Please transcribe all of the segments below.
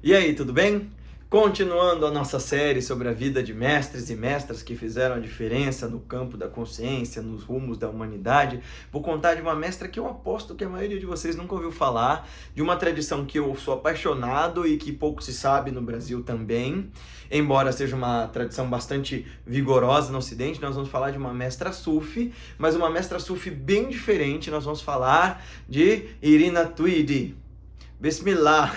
E aí, tudo bem? Continuando a nossa série sobre a vida de mestres e mestras que fizeram a diferença no campo da consciência, nos rumos da humanidade, vou contar de uma mestra que eu aposto que a maioria de vocês nunca ouviu falar, de uma tradição que eu sou apaixonado e que pouco se sabe no Brasil também. Embora seja uma tradição bastante vigorosa no Ocidente, nós vamos falar de uma mestra Sufi, mas uma mestra Sufi bem diferente. Nós vamos falar de Irina Tweedy. Bismillah!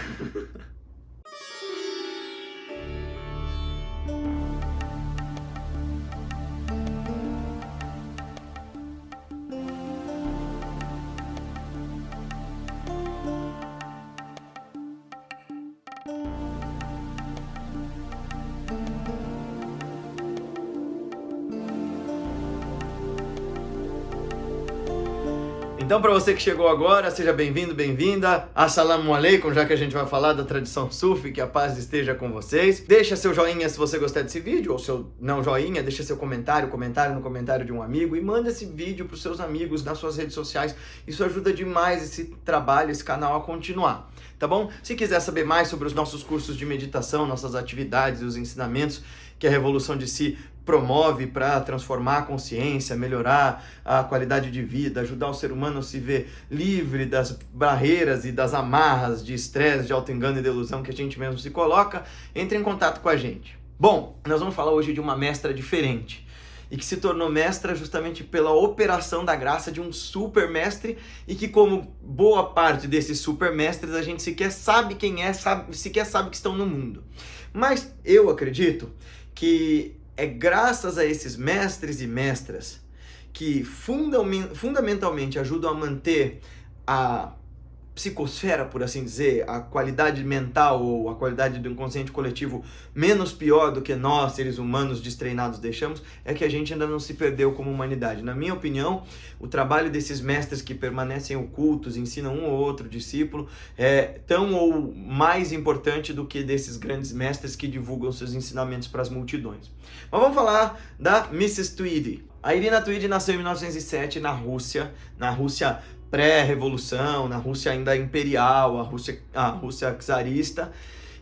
Então, para você que chegou agora, seja bem-vindo, bem-vinda. Assalamu alaikum, já que a gente vai falar da tradição Sufi, que a paz esteja com vocês. Deixa seu joinha se você gostar desse vídeo, ou seu não joinha, deixa seu comentário no comentário de um amigo e manda esse vídeo para os seus amigos nas suas redes sociais. Isso ajuda demais esse trabalho, esse canal a continuar, tá bom? Se quiser saber mais sobre os nossos cursos de meditação, nossas atividades e os ensinamentos que a Revolução de Si promove para transformar a consciência, melhorar a qualidade de vida, ajudar o ser humano a se ver livre das barreiras e das amarras de estresse, de auto-engano e de ilusão que a gente mesmo se coloca, entre em contato com a gente. Bom, nós vamos falar hoje de uma mestra diferente e que se tornou mestra justamente pela operação da graça de um super mestre e que, como boa parte desses super mestres, a gente sequer sabe quem é, sequer sabe que estão no mundo. Mas eu acredito que é graças a esses mestres e mestras que fundamentalmente ajudam a manter a psicosfera, por assim dizer, a qualidade mental ou a qualidade do inconsciente coletivo menos pior do que nós, seres humanos destreinados, deixamos, é que a gente ainda não se perdeu como humanidade. Na minha opinião, o trabalho desses mestres que permanecem ocultos, ensinam um ou outro discípulo, é tão ou mais importante do que desses grandes mestres que divulgam seus ensinamentos para as multidões. Mas vamos falar da Mrs. Tweedy. A Irina Tweedy nasceu em 1907 na Rússia pré-revolução, na Rússia ainda imperial, a Rússia czarista,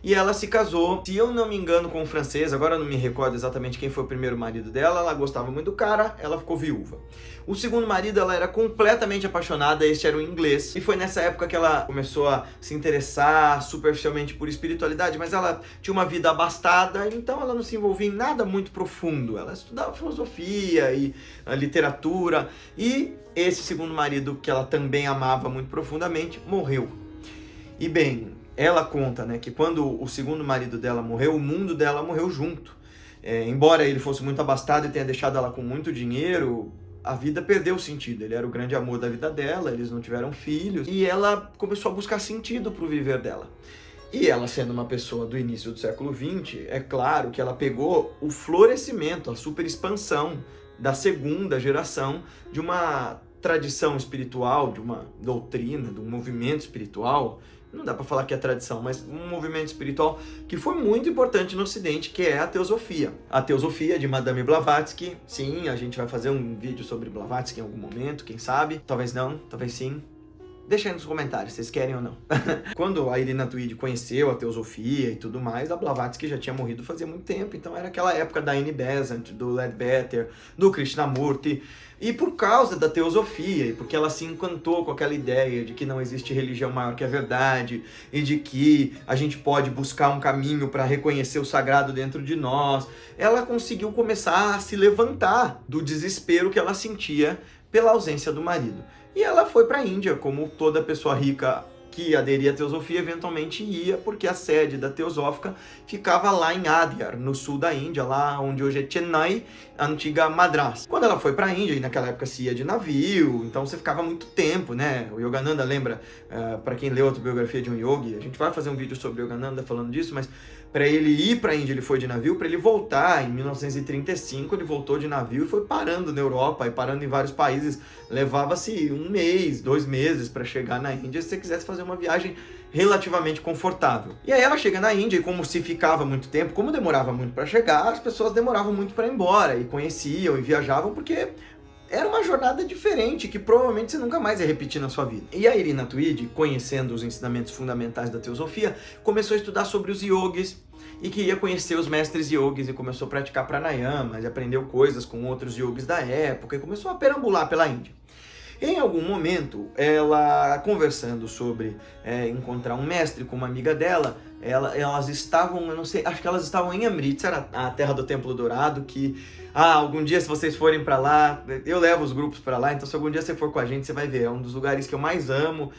e ela se casou, se eu não me engano, com um francês. Agora eu não me recordo exatamente quem foi o primeiro marido dela. Ela gostava muito do cara, ela ficou viúva. O segundo marido, ela era completamente apaixonada, este era um inglês, e foi nessa época que ela começou a se interessar superficialmente por espiritualidade, mas ela tinha uma vida abastada, então ela não se envolvia em nada muito profundo. Ela estudava filosofia e a literatura, e esse segundo marido, que ela também amava muito profundamente, morreu. E bem, ela conta, né, que quando o segundo marido dela morreu, o mundo dela morreu junto. Embora ele fosse muito abastado e tenha deixado ela com muito dinheiro, a vida perdeu sentido. Ele era o grande amor da vida dela, eles não tiveram filhos, e ela começou a buscar sentido para o viver dela. E ela, sendo uma pessoa do início do século XX, é claro que ela pegou o florescimento, a super expansão da segunda geração de uma tradição espiritual, de uma doutrina, de um movimento espiritual. Não dá para falar que é tradição, mas um movimento espiritual que foi muito importante no Ocidente, que é a Teosofia. A Teosofia de Madame Blavatsky. Sim, a gente vai fazer um vídeo sobre Blavatsky em algum momento, quem sabe? Talvez não, talvez sim. Deixa aí nos comentários, vocês querem ou não. Quando a Irina Tweedy conheceu a Teosofia e tudo mais, a Blavatsky já tinha morrido fazia muito tempo, então era aquela época da Annie Besant, do Leadbeater, do Krishnamurti. E por causa da Teosofia, e porque ela se encantou com aquela ideia de que não existe religião maior que a verdade, e de que a gente pode buscar um caminho para reconhecer o sagrado dentro de nós, ela conseguiu começar a se levantar do desespero que ela sentia pela ausência do marido. E ela foi para a Índia, como toda pessoa rica que aderia à Teosofia eventualmente ia, porque a sede da Teosófica ficava lá em Adyar, no sul da Índia, lá onde hoje é Chennai, a antiga Madras. Quando ela foi para a Índia, e naquela época se ia de navio, então você ficava muito tempo, né? O Yogananda, lembra, para quem leu a autobiografia de um yogi, a gente vai fazer um vídeo sobre o Yogananda falando disso, mas para ele ir para a Índia ele foi de navio, para ele voltar em 1935 ele voltou de navio e foi parando na Europa e parando em vários países. Levava-se 1 mês, 2 meses para chegar na Índia se você quisesse fazer uma viagem relativamente confortável. E aí ela chega na Índia e como se ficava muito tempo, como demorava muito para chegar, as pessoas demoravam muito para ir embora e conheciam e viajavam porque era uma jornada diferente, que provavelmente você nunca mais ia repetir na sua vida. E a Irina Tweed, conhecendo os ensinamentos fundamentais da teosofia, começou a estudar sobre os yogis, e queria conhecer os mestres yogis, e começou a praticar pranayama, e aprendeu coisas com outros yogis da época, e começou a perambular pela Índia. Em algum momento, ela conversando sobre encontrar um mestre com uma amiga dela, elas estavam, eu não sei, acho que elas estavam em Amritsar, a terra do Templo Dourado, que algum dia se vocês forem pra lá, eu levo os grupos pra lá, então se algum dia você for com a gente, você vai ver, é um dos lugares que eu mais amo,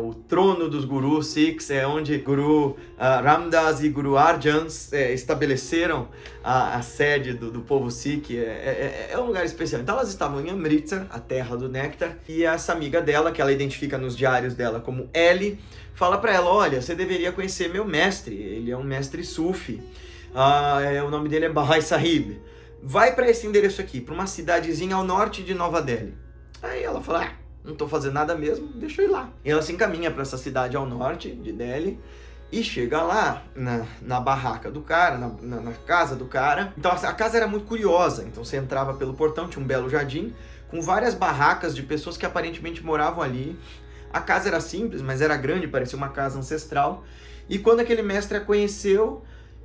o trono dos gurus Sikhs, é onde Guru Ramdas e Guru Arjan estabeleceram a sede do povo Sikh, é um lugar especial. Então elas estavam em Amritsar, a terra do néctar, e essa amiga dela, que ela identifica nos diários dela como Ellie, fala pra ela, olha, você deveria conhecer meu mestre, ele é um mestre Sufi, o nome dele é Bahai Sahib, vai pra esse endereço aqui, pra uma cidadezinha ao norte de Nova Delhi. Aí ela fala, não tô fazendo nada mesmo, deixa eu ir lá. E ela se encaminha pra essa cidade ao norte de Delhi, e chega lá, na barraca do cara, na casa do cara. Então a casa era muito curiosa, então você entrava pelo portão, tinha um belo jardim, com várias barracas de pessoas que aparentemente moravam ali. A casa era simples, mas era grande, parecia uma casa ancestral. E quando aquele mestre a conheceu,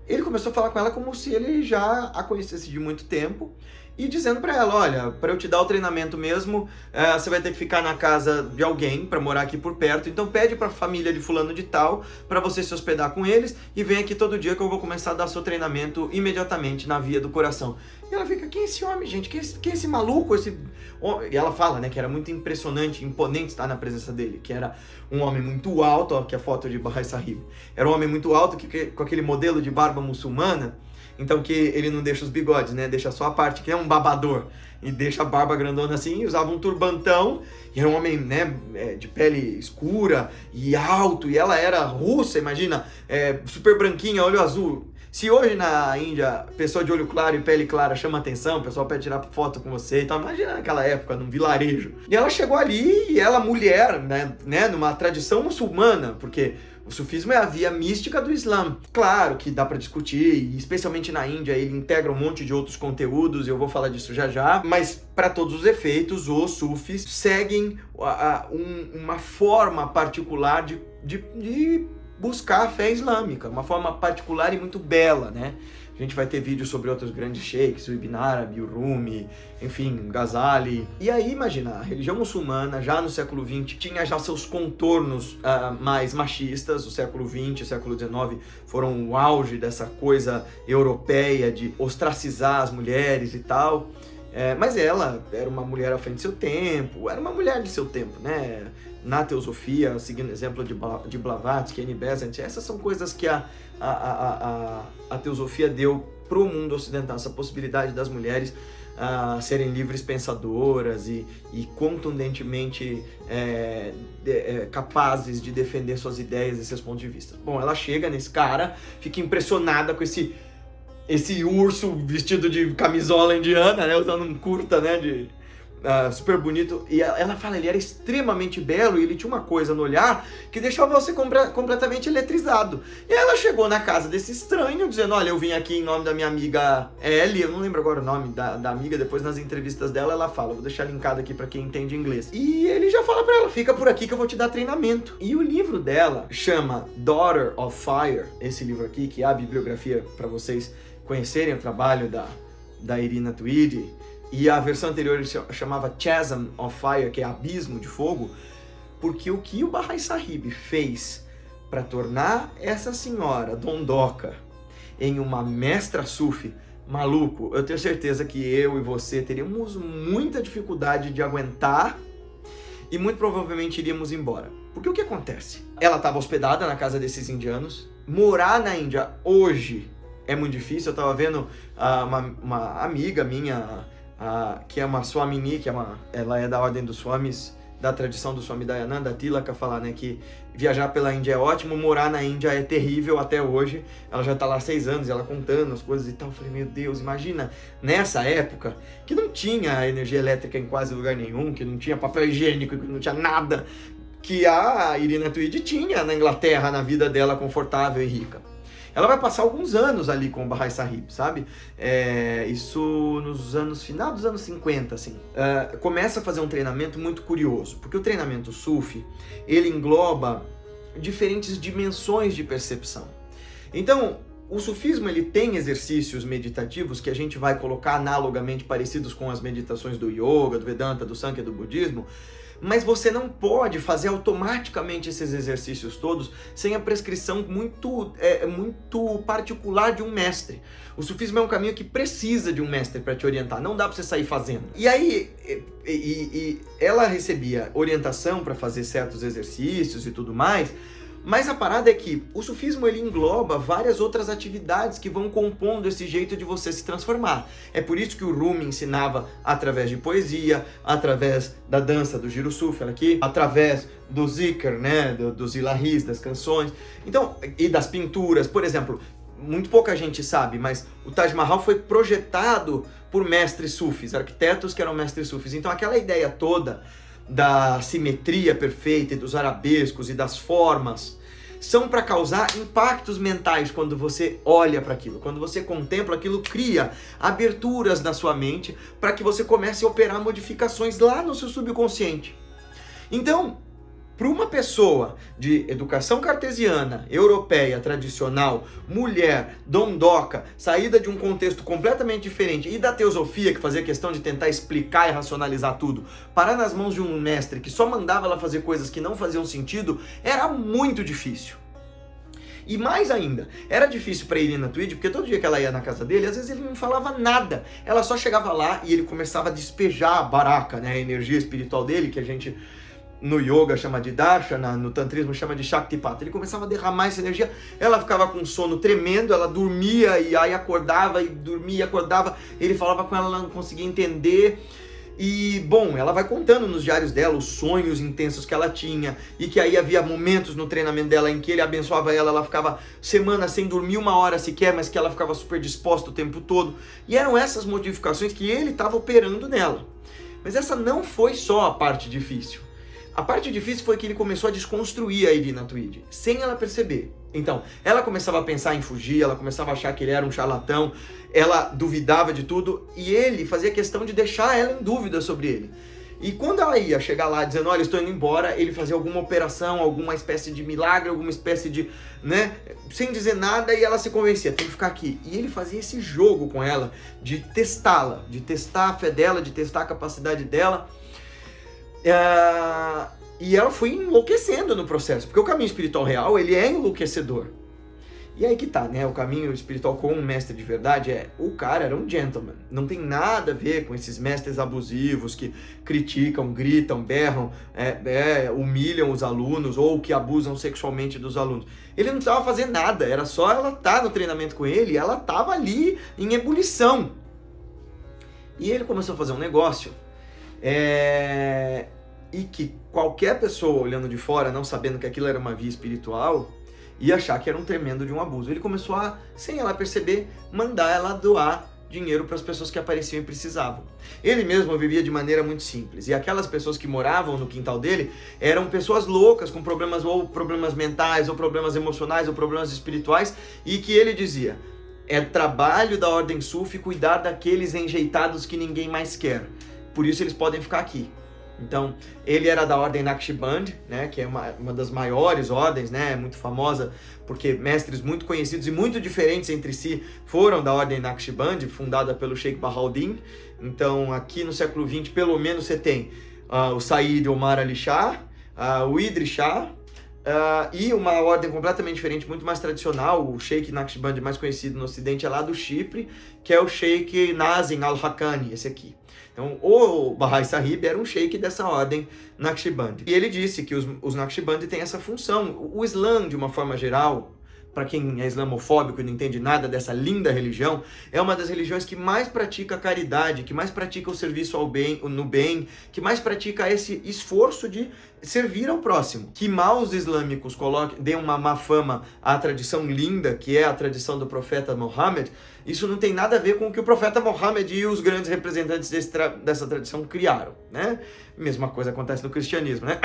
ele começou a falar com ela como se ele já a conhecesse de muito tempo. E dizendo pra ela, olha, pra eu te dar o treinamento mesmo, você vai ter que ficar na casa de alguém pra morar aqui por perto. Então pede pra família de fulano de tal, pra você se hospedar com eles. E vem aqui todo dia que eu vou começar a dar seu treinamento imediatamente na via do coração. E ela fica, quem é esse homem, gente? Quem é esse maluco? E ela fala, né, que era muito impressionante, imponente estar na presença dele. Que era um homem muito alto, ó, que é a foto de Bahai Sahib. Era um homem muito alto, com aquele modelo de barba muçulmana. Então que ele não deixa os bigodes, né? Deixa só a parte que é um babador. E deixa a barba grandona assim, e usava um turbantão. E era um homem, né, de pele escura e alto. E ela era russa, imagina, super branquinha, olho azul. Se hoje na Índia, pessoa de olho claro e pele clara chama atenção, o pessoal pede tirar foto com você e tal, imagina naquela época, num vilarejo. E ela chegou ali, e ela mulher, né, numa tradição muçulmana, porque o sufismo é a via mística do Islã. Claro que dá pra discutir, e especialmente na Índia, ele integra um monte de outros conteúdos, e eu vou falar disso já já, mas para todos os efeitos, os sufis seguem uma forma particular de buscar a fé islâmica, uma forma particular e muito bela, né? A gente vai ter vídeos sobre outros grandes sheikhs, o Ibn Arabi, o Rumi, enfim, Ghazali. E aí, imagina, a religião muçulmana, já no século XX, tinha já seus contornos mais machistas. O século XX, o século XIX foram o auge dessa coisa europeia de ostracizar as mulheres e tal. Mas ela era uma mulher à frente do seu tempo, era uma mulher de seu tempo, né? Na teosofia, seguindo o exemplo de Blavatsky, Annie Besant, essas são coisas que a teosofia deu para o mundo ocidental, essa possibilidade das mulheres serem livres pensadoras e contundentemente capazes de defender suas ideias e seus pontos de vista. Bom, ela chega nesse cara, fica impressionada com esse urso vestido de camisola indiana, né, usando um curta, né, super bonito, e ela fala, ele era extremamente belo e ele tinha uma coisa no olhar que deixava você completamente eletrizado. E ela chegou na casa desse estranho, dizendo, olha, eu vim aqui em nome da minha amiga Ellie, eu não lembro agora o nome da amiga, depois nas entrevistas dela ela fala, vou deixar linkado aqui pra quem entende inglês. E ele já fala pra ela, fica por aqui que eu vou te dar treinamento. E o livro dela chama Daughter of Fire, esse livro aqui, que é a bibliografia pra vocês conhecerem o trabalho da Irina Tweed. E a versão anterior ele chamava Chasm of Fire, que é Abismo de Fogo, porque o que o Bahai Sahib fez para tornar essa senhora dondoca em uma mestra sufi, maluco, eu tenho certeza que eu e você teríamos muita dificuldade de aguentar e muito provavelmente iríamos embora. Porque o que acontece? Ela estava hospedada na casa desses indianos. Morar na Índia hoje é muito difícil. Eu estava vendo uma amiga minha, que é uma Swamini, ela é da ordem dos Swamis, da tradição do Swami Dayananda Tilaka, falar, né, que viajar pela Índia é ótimo, morar na Índia é terrível até hoje. Ela já tá lá há 6 anos, ela contando as coisas e tal. Eu falei, meu Deus, imagina, nessa época, que não tinha energia elétrica em quase lugar nenhum, que não tinha papel higiênico, que não tinha nada, que a Irina Tweed tinha na Inglaterra, na vida dela confortável e rica. Ela vai passar alguns anos ali com o Bahá'í Sahib, sabe? Isso nos final dos anos 50, assim. Começa a fazer um treinamento muito curioso, porque o treinamento Sufi, ele engloba diferentes dimensões de percepção. Então, o sufismo ele tem exercícios meditativos que a gente vai colocar analogamente parecidos com as meditações do yoga, do Vedanta, do Sankhya, do budismo, mas você não pode fazer automaticamente esses exercícios todos sem a prescrição muito particular de um mestre. O sufismo é um caminho que precisa de um mestre para te orientar, não dá para você sair fazendo. E aí, ela recebia orientação para fazer certos exercícios e tudo mais, mas a parada é que o sufismo ele engloba várias outras atividades que vão compondo esse jeito de você se transformar. É por isso que o Rumi ensinava através de poesia, através da dança do giro sufi aqui, através do zikr, né, dos ilahis, das canções, então, e das pinturas. Por exemplo, muito pouca gente sabe, mas o Taj Mahal foi projetado por mestres sufis, arquitetos que eram mestres sufis. Então aquela ideia toda da simetria perfeita e dos arabescos e das formas são para causar impactos mentais quando você olha para aquilo. Quando você contempla aquilo, cria aberturas na sua mente para que você comece a operar modificações lá no seu subconsciente. Então, para uma pessoa de educação cartesiana, europeia, tradicional, mulher, dondoca, saída de um contexto completamente diferente e da teosofia, que fazia questão de tentar explicar e racionalizar tudo, parar nas mãos de um mestre que só mandava ela fazer coisas que não faziam sentido, era muito difícil. E mais ainda, era difícil para Irina Tweed, porque todo dia que ela ia na casa dele, às vezes ele não falava nada. Ela só chegava lá e ele começava a despejar a baraka, né, a energia espiritual dele, que a gente no yoga chama de darshana, no tantrismo chama de shaktipat. Ele começava a derramar essa energia, ela ficava com sono tremendo, ela dormia e aí acordava e dormia e acordava, ele falava com ela, ela não conseguia entender. E, bom, ela vai contando nos diários dela os sonhos intensos que ela tinha e que aí havia momentos no treinamento dela em que ele abençoava ela, ela ficava semanas sem dormir uma hora sequer, mas que ela ficava super disposta o tempo todo. E eram essas modificações que ele estava operando nela. Mas essa não foi só a parte difícil. A parte difícil foi que ele começou a desconstruir a Irina Tweed, sem ela perceber. Então, ela começava a pensar em fugir, ela começava a achar que ele era um charlatão, ela duvidava de tudo, e ele fazia questão de deixar ela em dúvida sobre ele. E quando ela ia chegar lá dizendo, olha, estou indo embora, ele fazia alguma operação, alguma espécie de milagre, alguma espécie de, né, sem dizer nada, e ela se convencia, tem que ficar aqui. E ele fazia esse jogo com ela, de testá-la, de testar a fé dela, de testar a capacidade dela. E ela foi enlouquecendo no processo, porque o caminho espiritual real, ele é enlouquecedor. E aí que tá, né, o caminho espiritual com um mestre de verdade o cara era um gentleman, não tem nada a ver com esses mestres abusivos que criticam, gritam, berram, humilham os alunos ou que abusam sexualmente dos alunos. Ele não estava fazendo nada, era só ela estar no treinamento com ele, e ela estava ali em ebulição. E ele começou a fazer um negócio e que qualquer pessoa olhando de fora, não sabendo que aquilo era uma via espiritual, ia achar que era um tremendo de um abuso. Ele começou a, sem ela perceber, mandar ela doar dinheiro para as pessoas que apareciam e precisavam. Ele mesmo vivia de maneira muito simples, e aquelas pessoas que moravam no quintal dele eram pessoas loucas, com problemas, ou problemas mentais, ou problemas emocionais, ou problemas espirituais, e que ele dizia, é trabalho da ordem Sufi cuidar daqueles enjeitados que ninguém mais quer. Por isso eles podem ficar aqui. Então, ele era da ordem Naqshband, né, que é uma das maiores ordens, né, muito famosa, porque mestres muito conhecidos e muito diferentes entre si foram da ordem Naqshband, fundada pelo Sheikh Bahauddin. Então, aqui no século XX, pelo menos você tem o Sayyid Omar Ali Shah, o Idris Shah, e uma ordem completamente diferente, muito mais tradicional. O Sheikh Naqshband mais conhecido no ocidente é lá do Chipre, que é o Sheikh Nazim Al-Haqqani, esse aqui. Então, o Bahá'í Sahib era um sheik dessa ordem Naqshband. E ele disse que os Naqshband têm essa função. O Islã, de uma forma geral, para quem é islamofóbico e não entende nada dessa linda religião, é uma das religiões que mais pratica a caridade, que mais pratica o serviço ao bem, no bem, que mais pratica esse esforço de servir ao próximo. Que maus islâmicos deem uma má fama à tradição linda, que é a tradição do profeta Muhammad, isso não tem nada a ver com o que o profeta Muhammad e os grandes representantes dessa tradição criaram, né? Mesma coisa acontece no cristianismo, né?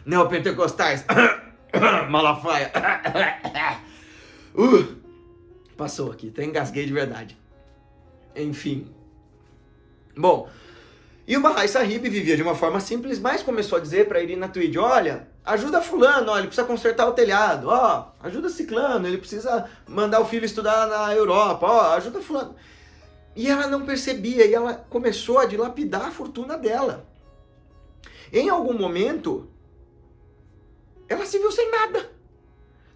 Neopentecostais, Malafaia. Passou aqui, até engasguei de verdade. Enfim. Bom, e o Bahá'í Sahib vivia de uma forma simples, mas começou a dizer para Irina Tweed, olha, ajuda fulano, ó, ele precisa consertar o telhado, ó, ajuda ciclano, ele precisa mandar o filho estudar na Europa, ó, ajuda fulano. E ela não percebia, e ela começou a dilapidar a fortuna dela. Em algum momento, ela se viu sem nada.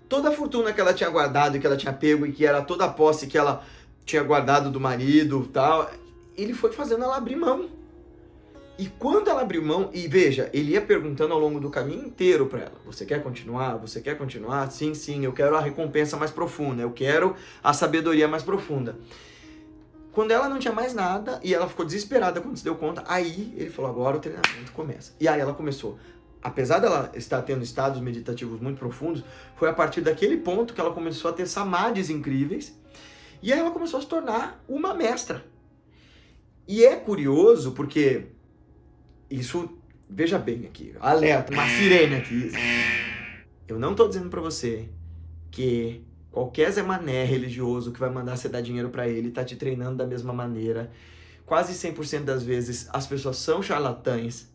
Toda a fortuna que ela tinha guardado, que ela tinha pego, e que era toda a posse que ela tinha guardado do marido, tal, ele foi fazendo ela abrir mão. E quando ela abriu mão, e veja, ele ia perguntando ao longo do caminho inteiro para ela, você quer continuar? Você quer continuar? Sim, sim, eu quero a recompensa mais profunda, eu quero a sabedoria mais profunda. Quando ela não tinha mais nada, e ela ficou desesperada quando se deu conta, aí ele falou, agora o treinamento começa. E aí ela começou. Apesar dela estar tendo estados meditativos muito profundos, foi a partir daquele ponto que ela começou a ter samadhis incríveis, e aí ela começou a se tornar uma mestra. E é curioso porque isso, veja bem aqui, alerta, uma sirene aqui. Eu não estou dizendo para você que qualquer Zé Mané religioso que vai mandar você dar dinheiro para ele está te treinando da mesma maneira. Quase 100% das vezes as pessoas são charlatães.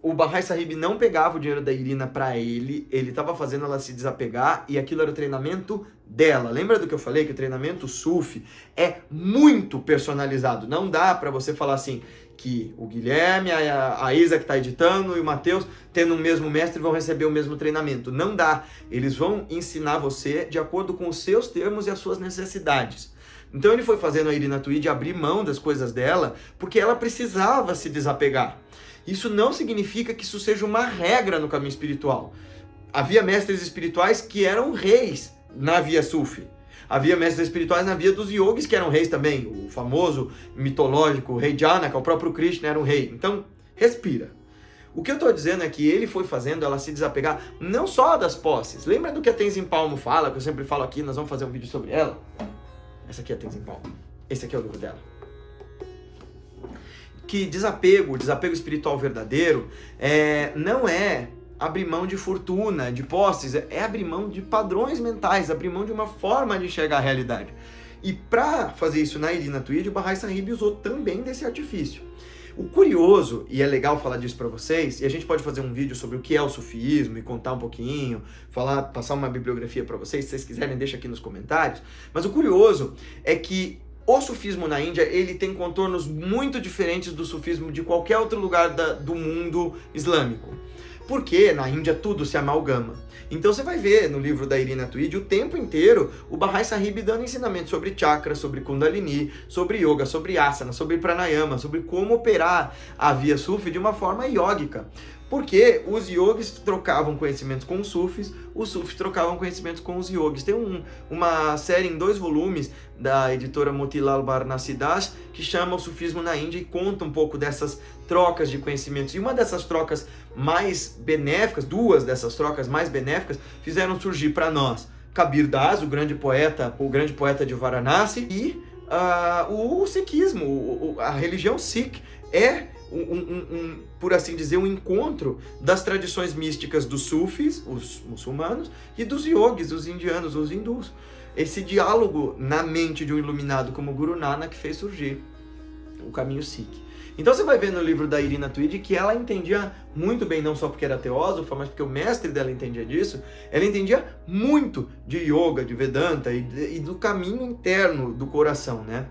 O Bahá'í Sahib não pegava o dinheiro da Irina para ele estava fazendo ela se desapegar e aquilo era o treinamento dela. Lembra do que eu falei? Que o treinamento Sufi é muito personalizado. Não dá para você falar assim, que o Guilherme, a Isa que está editando e o Matheus, tendo o mesmo mestre, vão receber o mesmo treinamento. Não dá. Eles vão ensinar você de acordo com os seus termos e as suas necessidades. Então ele foi fazendo a Irina Tweed abrir mão das coisas dela, porque ela precisava se desapegar. Isso não significa que isso seja uma regra no caminho espiritual. Havia mestres espirituais que eram reis na via Sufi. Havia mestres espirituais na via dos yogis que eram reis também. O famoso mitológico rei Janaka, o próprio Krishna era um rei. Então, respira. O que eu estou dizendo é que ele foi fazendo ela se desapegar não só das posses. Lembra do que a Tenzin Palmo fala, que eu sempre falo aqui, nós vamos fazer um vídeo sobre ela? Essa aqui é a Tenzin Palmo. Esse aqui é o livro dela. Que desapego espiritual verdadeiro, não é abrir mão de fortuna, de posses, é abrir mão de padrões mentais, abrir mão de uma forma de enxergar a realidade. E para fazer isso na Irina Tweed, o Bahá'í Sahib usou também desse artifício. O curioso, e é legal falar disso para vocês, e a gente pode fazer um vídeo sobre o que é o sufismo e contar um pouquinho, passar uma bibliografia para vocês, se vocês quiserem deixa aqui nos comentários, mas o curioso é que o sufismo na Índia, ele tem contornos muito diferentes do sufismo de qualquer outro lugar do mundo islâmico. Porque na Índia tudo se amalgama. Então você vai ver no livro da Irina Tweed o tempo inteiro o Bahá'í Sahib dando ensinamentos sobre chakra, sobre kundalini, sobre yoga, sobre asana, sobre pranayama, sobre como operar a via sufi de uma forma yógica. Porque os yogis trocavam conhecimentos com os sufis trocavam conhecimentos com os yogis. Tem uma série em 2 volumes da editora Motilal Banarsidass que chama O Sufismo na Índia e conta um pouco dessas trocas de conhecimentos. E uma dessas trocas mais benéficas, 2 dessas trocas mais benéficas, fizeram surgir para nós Kabir Das, o grande poeta de Varanasi, e o sikhismo, a religião Sikh é por assim dizer, um encontro das tradições místicas dos sufis, os muçulmanos, e dos yogis, os indianos, os hindus. Esse diálogo na mente de um iluminado como Guru Nanak fez surgir o caminho Sikh. Então você vai ver no livro da Irina Tweed que ela entendia muito bem, não só porque era teósofa, mas porque o mestre dela entendia disso, ela entendia muito de yoga, de Vedanta e do caminho interno do coração, né?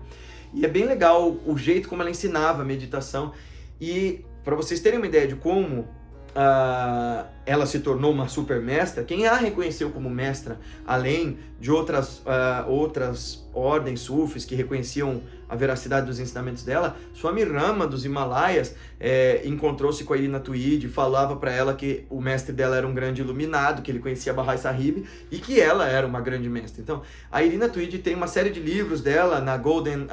E é bem legal o jeito como ela ensinava a meditação. E para vocês terem uma ideia de como ela se tornou uma super mestra, quem a reconheceu como mestra, além de outras ordens sufis que reconheciam a veracidade dos ensinamentos dela, Swami Rama dos Himalaias encontrou-se com a Irina Tweed, falava para ela que o mestre dela era um grande iluminado, que ele conhecia Bahá'í Sahib e que ela era uma grande mestra. Então, a Irina Tweed tem uma série de livros dela na Golden...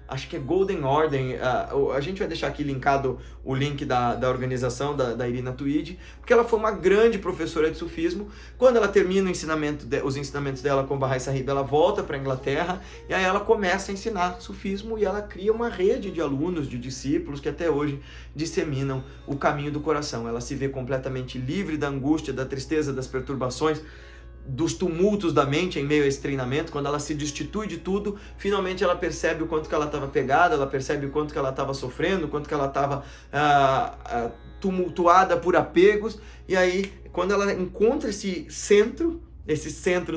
acho que é Golden Orden, a gente vai deixar aqui linkado o link da organização da Irina Tweed, porque ela foi uma grande professora de sufismo. Quando ela termina os ensinamentos dela com Bahá'í Sahib, ela volta para a Inglaterra e aí ela começa a ensinar sufismo e ela cria uma rede de alunos, de discípulos que até hoje disseminam o caminho do coração. Ela se vê completamente livre da angústia, da tristeza, das perturbações, dos tumultos da mente em meio a esse treinamento, quando ela se destitui de tudo, finalmente ela percebe o quanto que ela estava pegada, ela percebe o quanto que ela estava sofrendo, o quanto que ela estava tumultuada por apegos, e aí quando ela encontra esse centro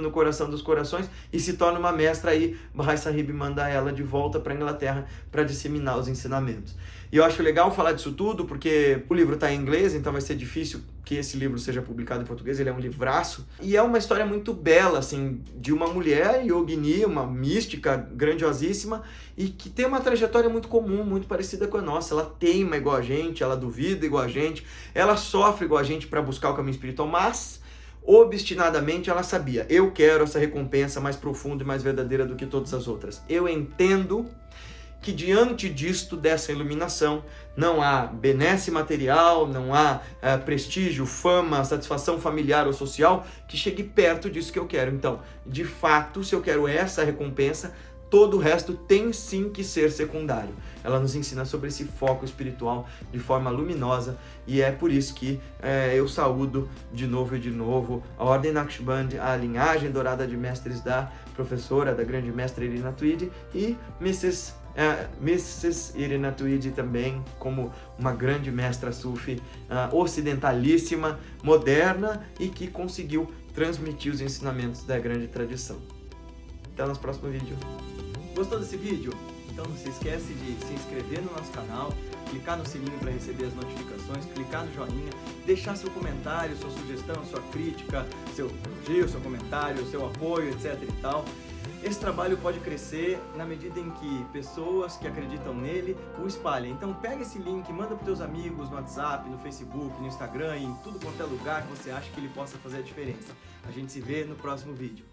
no coração dos corações e se torna uma mestra, aí Bahá'í Sahib manda ela de volta para a Inglaterra para disseminar os ensinamentos. E eu acho legal falar disso tudo porque o livro está em inglês, então vai ser difícil que esse livro seja publicado em português, ele é um livraço. E é uma história muito bela, assim, de uma mulher yogini, uma mística grandiosíssima, e que tem uma trajetória muito comum, muito parecida com a nossa. Ela teima igual a gente, ela duvida igual a gente, ela sofre igual a gente para buscar o caminho espiritual, mas obstinadamente ela sabia, eu quero essa recompensa mais profunda e mais verdadeira do que todas as outras. Eu entendo que diante disto, dessa iluminação, não há benesse material, não há prestígio, fama, satisfação familiar ou social que chegue perto disso que eu quero. Então, de fato, se eu quero essa recompensa, todo o resto tem sim que ser secundário. Ela nos ensina sobre esse foco espiritual de forma luminosa, e é por isso que eu saúdo de novo a Ordem Naqshband, a linhagem dourada de mestres da professora, da grande mestra Irina Tweed, e Mrs. Irina Tweed também, como uma grande mestra sufi ocidentalíssima, moderna, e que conseguiu transmitir os ensinamentos da grande tradição. Até o nosso próximo vídeo. Gostou desse vídeo? Então não se esquece de se inscrever no nosso canal, clicar no sininho para receber as notificações, clicar no joinha, deixar seu comentário, sua sugestão, sua crítica, seu elogio, seu comentário, seu apoio, etc e tal. Esse trabalho pode crescer na medida em que pessoas que acreditam nele o espalhem. Então pega esse link, manda para os teus amigos no WhatsApp, no Facebook, no Instagram, em tudo quanto é lugar que você acha que ele possa fazer a diferença. A gente se vê no próximo vídeo.